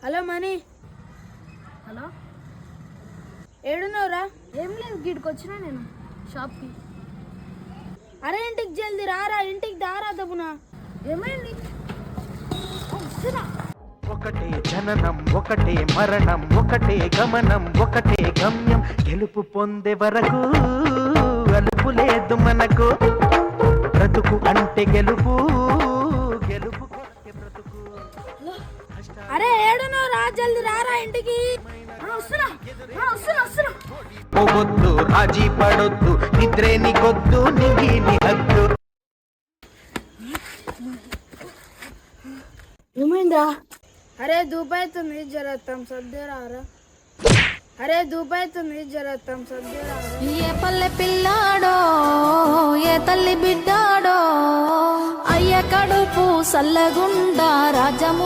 Hello money. Hello, ఏడున్నావురా? ఏం లేదు, గిడికి వచ్చినా నేను షాప్కి. అరే ఇంటికి జల్దీ రారా, ఇంటికి దారా దబునా. ఏమైంది? ఒకటే జననం, ఒకటే మరణం, ఒకటే గమనం, ఒకటే గమ్యం. గెలుపు పొందే వరకు అలుపు లేదు మనకు. బ్రతుకు అంటే గెలుపు, గెలుపు కొరకే బ్రతుకు. అరే ఏడున్నావురా? జల్దీ రారా ఇంటికి. పోవద్దు, రాజీ పడొద్దు, నిద్రేని కొద్దు, నింగిని హద్దు. ఏమైందా? అరే దూపైతుంది, జరత్తం సర్దేరారా. అరే దూపైతుంది, జరత్తం సర్దేరారా. ఏ పల్లె పిల్లాడో, ఏ తల్లి బిడ్డాడో, అయ్య కడుపు సల్లగుండా రాజము